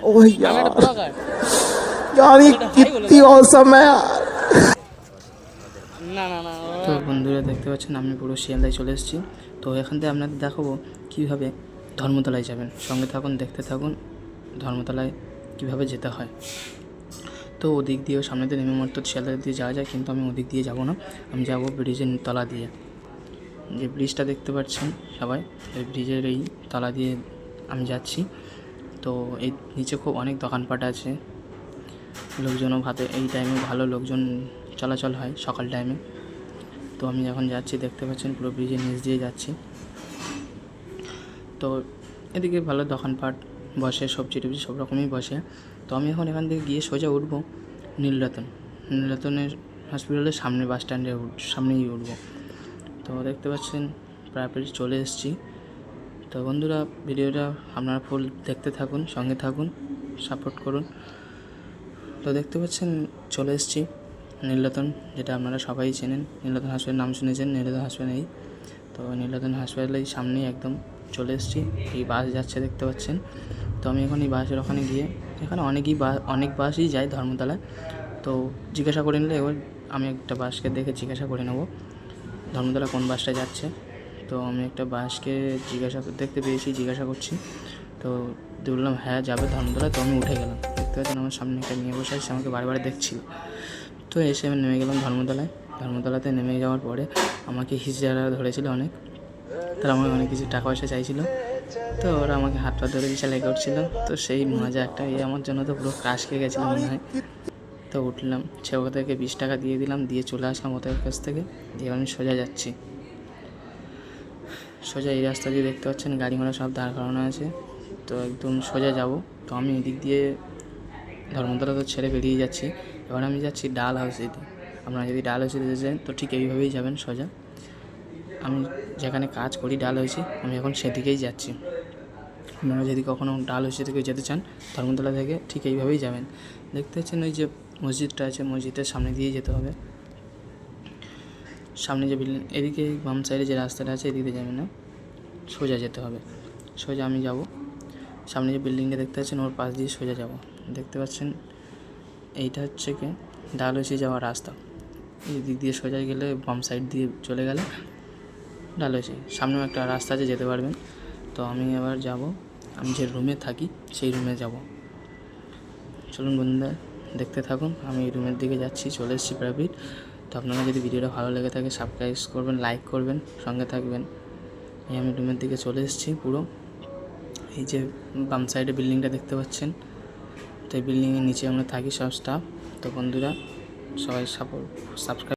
ओह यार यार ये कितनी औसम है यार। তো বন্ধুরা দেখতে পাচ্ছেন আমি পুরো শিয়ালদায় চলে এসেছি। তো এখান থেকে আপনাদের দেখাবো কীভাবে ধর্মতলায় যাবেন। সঙ্গে থাকুন, দেখতে থাকুন ধর্মতলায় কীভাবে যেতে হয়। তো ওদিক দিয়েও সামনে দিয়ে নেমে মতো শিয়ালদা দিয়ে যাওয়া যায়, কিন্তু আমি ওদিক দিয়ে যাব না, আমি যাব ব্রিজের তলা দিয়ে। যে ব্রিজটা দেখতে পাচ্ছেন সবাই, এই ব্রিজের এই তলা দিয়ে আমি যাচ্ছি। তো এই নিচে খুব অনেক দোকানপাট আছে, লোকজনও এই টাইমে ভালো লোকজন চলাচল হয় সকাল টাইমে। তো আমি এখন যাচ্ছি, দেখতে পাচ্ছেন পুরো ব্রিজের নিচ দিয়ে যাচ্ছি। তো এদিকে ভালো দোকানপাট বসে, সবজি টবজি সব রকমই বসে। তো আমি এখন এখান থেকে গিয়ে সোজা উঠবো নীলরতনের হসপিটালের সামনে, বাস স্ট্যান্ডের সামনেই উঠবো। তো দেখতে পাচ্ছেন প্রায় চলে এসেছি। তো বন্ধুরা ভিডিওটা আপনারা ফুল দেখতে থাকুন, সঙ্গে থাকুন, সাপোর্ট করুন। তো দেখতে পাচ্ছেন চলে এসেছি নীলরতন, যেটা আপনারা সবাই চেনেন। নীলরতন হাসপাতালের নাম শুনেছেন, নীলরতন হাসপাতাল এই। তো নীলরতন হাসপাতালের সামনেই একদম চলে এসেছি। এই বাস যাচ্ছে দেখতে পাচ্ছেন। তো আমি এখন এই বাসের ওখানে গিয়ে, এখানে অনেক বাসই যায় ধর্মতলায়। তো জিজ্ঞাসা করে নিলে এবার আমি একটা বাসকে দেখে জিজ্ঞাসা করে নেব ধর্মতলা কোন বাসটা যাচ্ছে। তো আমি একটা বাসকে দেখতে পেয়েছি, জিজ্ঞাসা করছি। তো বললাম হ্যাঁ যাবে ধর্মতলা। তো আমি উঠে গেলাম, দেখতে পাচ্ছেন আমার সামনে একটা নিয়ে বসে আছে, আমাকে বারে দেখছিল। তো এসে আমি নেমে গেলাম ধর্মতলাতে নেমে যাওয়ার পরে আমাকে হিজড়ারা ধরেছিল অনেক, তারা আমাকে অনেক কিছু টাকা পয়সা চাইছিল। তো ওরা আমাকে হাত পা ধরে বিশাল করছিল। তো সেই মজা একটা আমার জন্য তো পুরো ক্রাশ খেয়ে গেছিলো মনে হয়। তো উঠলাম, সে ওদেরকে 20 টাকা দিয়ে দিলাম, দিয়ে চলে আসলাম ওদের কাছ থেকে। দিয়ে আমি সোজা যাচ্ছি, সোজা এই রাস্তা দিয়ে দেখতে পাচ্ছেন গাড়ি ঘোড়া সব দাঁড় করানো আছে। তো একদম সোজা যাব। তো আমি এদিক দিয়ে ধর্মতলা তো ছেড়ে বেরিয়ে যাচ্ছি। এবার আমি যাচ্ছি ডাল হাউসে দিয়ে। আপনারা যদি ডাল হাউসে যেতে চান তো ঠিক এইভাবেই যাবেন সোজা। আমি যেখানে কাজ করি ডাল হাউসে, আমি এখন সেদিকেই যাচ্ছি। আপনারা যদি কখনও ডাল হাউসে থেকে যেতে চান ধর্মতলা থেকে, ঠিক এইভাবেই যাবেন। দেখতে পাচ্ছেন ওই যে মসজিদটা আছে, মসজিদের সামনে দিয়ে যেতে হবে। সামনে যে বিল্ডিং, এদিকে বাম সাইডে যে রাস্তাটা আছে এদিকে যাবেন না, সোজা যেতে হবে। সোজা আমি যাব, সামনে যে বিল্ডিংটা দেখতে পাচ্ছেন ওর পাশ দিয়ে সোজা যাব। দেখতে পাচ্ছেন এইটা হচ্ছে কি ডালহৌসি যাওয়ার রাস্তা। এই দিক দিয়ে সোজা গেলে বাম সাইড দিয়ে চলে গেলে ডালহৌসি, সামনেও একটা রাস্তা আছে, যেতে পারবেন। তো আমি এবার যাব, আমি যে রুমে থাকি সেই রুমে যাব। চলুন বন্ধুরা দেখতে থাকুন, আমি এই রুমের দিকে যাচ্ছি, চলে এসেছি প্রাইভেট। তো আপনারা যদি ভিডিওটা ভালো লেগে থাকে সাবস্ক্রাইব করবেন, লাইক করবেন, সঙ্গে থাকবেন। এই আমি রুমের দিকে চলে এসেছি পুরো। এই যে বাম সাইডে বিল্ডিংটা দেখতে পাচ্ছেন, তো এই বিল্ডিংয়ের নিচে আমরা থাকি সব স্টাফ। তো বন্ধুরা সবাই সাবস্ক্রাইব